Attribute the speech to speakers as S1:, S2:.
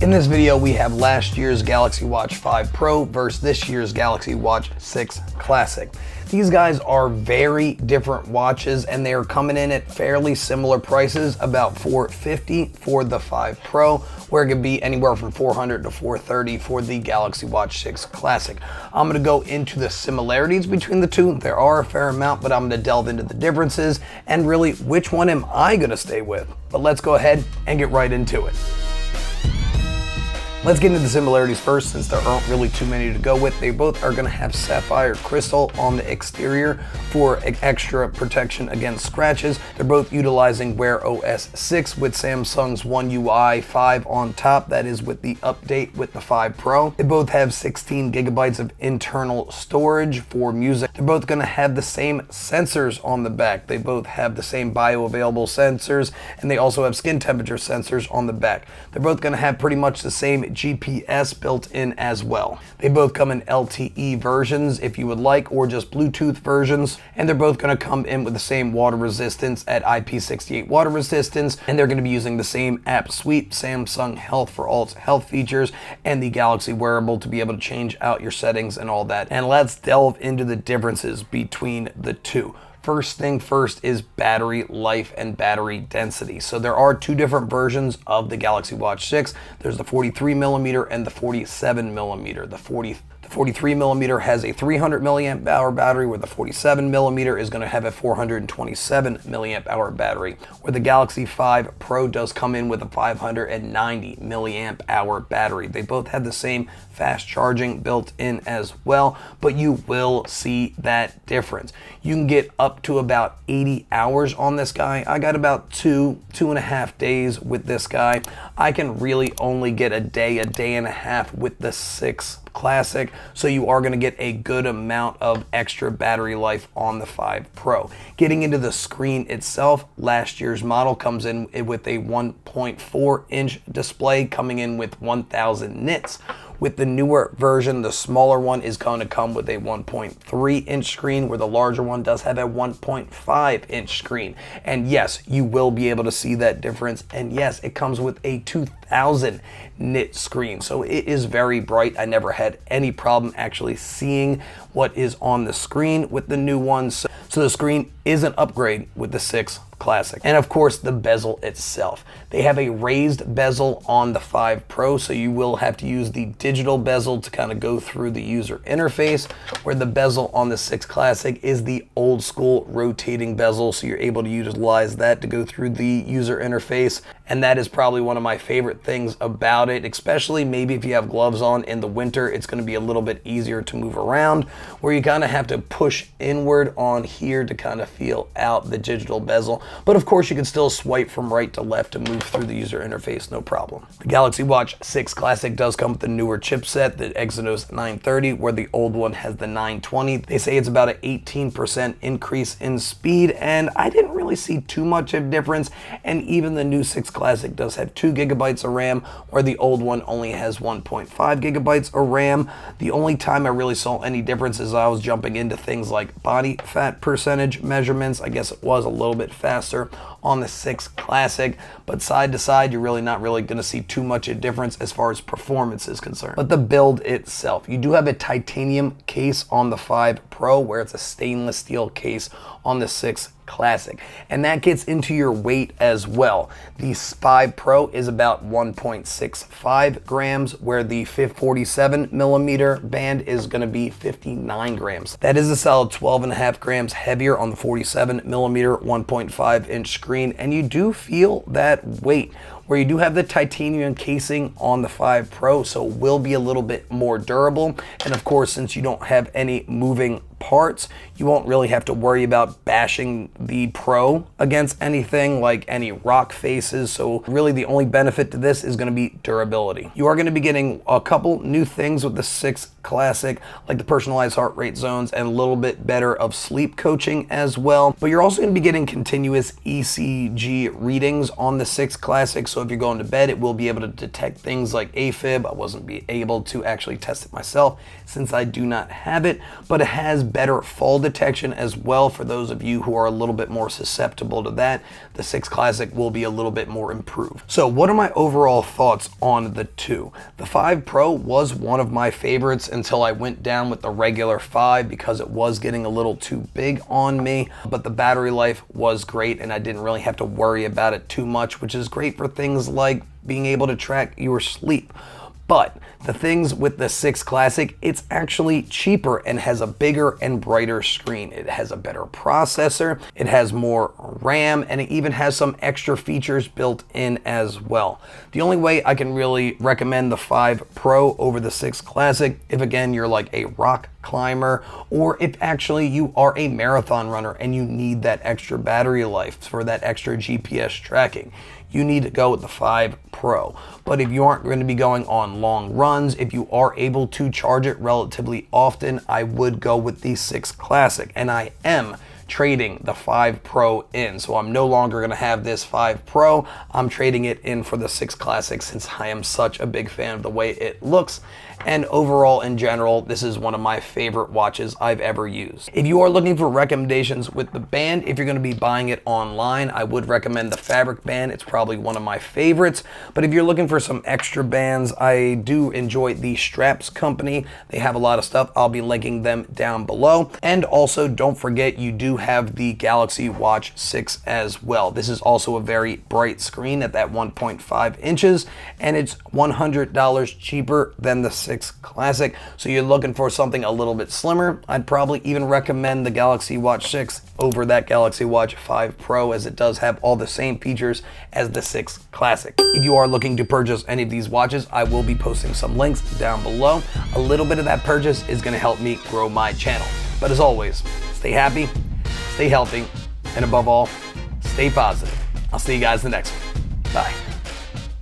S1: In this video, we have last year's Galaxy Watch 5 Pro versus this year's Galaxy Watch 6 Classic. These guys are very different watches and they are coming in at fairly similar prices, about $450 for the 5 Pro, where it could be anywhere from $400 to $430 for the Galaxy Watch 6 Classic. I'm going to go into the similarities between the two. There are a fair amount, but I'm going to delve into the differences and really which one am I going to stay with. But let's go ahead and get right into it. Let's get into the similarities first, since there aren't really too many to go with. They both are going to have sapphire crystal on the exterior for extra protection against scratches. They're both utilizing Wear OS 6 with Samsung's One UI 5 on top. That is with the update with the 5 Pro. They both have 16 gigabytes of internal storage for music. They're both going to have the same sensors on the back. They both have the same bioavailable sensors, and they also have skin temperature sensors on the back. They're both going to have pretty much the same GPS built in as well. They both come in LTE versions if you would like, or just Bluetooth versions, and they're both going to come in with the same water resistance at IP68 water resistance, and they're going to be using the same app suite, Samsung Health for all its health features, and the Galaxy Wearable to be able to change out your settings and all that. And let's delve into the differences between the two. First thing first is battery life and battery density. So there are two different versions of the Galaxy Watch 6. There's the 43mm and the 47mm. The 43mm has a 300 milliamp hour battery, where the 47mm is going to have a 427 milliamp hour battery, where the Galaxy 5 Pro does come in with a 590 milliamp hour battery. They both have the same fast charging built in as well, but you will see that difference. You can get up to about 80 hours on this guy. I got about two and a half days with this guy. I can really only get a day and a half with the 6 Classic, so you are going to get a good amount of extra battery life on the 5 Pro. Getting into the screen itself, last year's model comes in with a 1.4 inch display coming in with 1000 nits. With the newer version, the smaller one is going to come with a 1.3 inch screen, where the larger one does have a 1.5 inch screen. And yes, you will be able to see that difference. And yes, it comes with a 2000 nit screen. So it is very bright. I never had any problem actually seeing what is on the screen with the new ones. So the screen is an upgrade with the 6 Classic. And of course, the bezel itself. They have a raised bezel on the 5 Pro, so you will have to use the digital bezel to kind of go through the user interface, where the bezel on the 6 Classic is the old school rotating bezel, so you're able to utilize that to go through the user interface. And that is probably one of my favorite things about it, especially maybe if you have gloves on in the winter. It's going to be a little bit easier to move around, where you kind of have to push inward on here to kind of feel out the digital bezel. But of course, you can still swipe from right to left to move through the user interface, no problem. The Galaxy Watch 6 Classic does come with the newer chipset, the Exynos 930, where the old one has the 920. They say it's about an 18% increase in speed, and I didn't really see too much of a difference. And even the new 6 Classic does have 2 gigabytes of RAM, where the old one only has 1.5 gigabytes of RAM. The only time I really saw any difference is I was jumping into things like body fat percentage measurements. I guess it was a little bit faster on the 6 Classic, but side to side, you're really not going to see too much of a difference as far as performance is concerned. But the build itself, you do have a titanium case on the 5 Pro, where it's a stainless steel case on the 6 Classic, and that gets into your weight as well. The 5 Pro is about 1.65 grams, where the 47mm band is going to be 59 grams. That is a solid 12.5 grams heavier on the 47mm 1.5 inch screen, and you do feel that weight, where you do have the titanium casing on the 5 Pro, so it will be a little bit more durable. And of course, since you don't have any moving parts, you won't really have to worry about bashing the Pro against anything like any rock faces. So really the only benefit to this is going to be durability. You are going to be getting a couple new things with the 6 Classic, like the personalized heart rate zones and a little bit better of sleep coaching as well. But you're also going to be getting continuous ECG readings on the 6 Classic. So if you're going to bed, it will be able to detect things like AFib. I wasn't able to actually test it myself since I do not have it, but it has better fall detection as well for those of you who are a little bit more susceptible to that. The 6 Classic will be a little bit more improved. So what are my overall thoughts on the two? The 5 Pro was one of my favorites until I went down with the regular 5 because it was getting a little too big on me, but the battery life was great and I didn't really have to worry about it too much, which is great for things like being able to track your sleep. But the things with the 6 Classic, it's actually cheaper and has a bigger and brighter screen. It has a better processor, it has more RAM, and it even has some extra features built in as well. The only way I can really recommend the 5 Pro over the 6 Classic, if again you're like a rock climber, or if actually you are a marathon runner and you need that extra battery life for that extra GPS tracking, you need to go with the 5 Pro. But if you aren't going to be going on long runs, if you are able to charge it relatively often, I would go with the 6 Classic. And I am trading the 5 Pro in. So I'm no longer going to have this 5 Pro. I'm trading it in for the 6 Classic since I am such a big fan of the way it looks. And overall, in general, this is one of my favorite watches I've ever used. If you are looking for recommendations with the band, if you're going to be buying it online, I would recommend the Fabric Band. It's probably one of my favorites. But if you're looking for some extra bands, I do enjoy the Straps Company. They have a lot of stuff. I'll be linking them down below. And also, don't forget, you do have the Galaxy Watch 6 as well. This is also a very bright screen at that 1.5 inches, and it's $100 cheaper than the 6 Classic. So you're looking for something a little bit slimmer, I'd probably even recommend the Galaxy Watch 6 over that Galaxy Watch 5 Pro, as it does have all the same features as the 6 Classic. If you are looking to purchase any of these watches, I will be posting some links down below. A little bit of that purchase is going to help me grow my channel. But as always, stay happy, stay healthy, and above all, stay positive. I'll see you guys in the next one. Bye.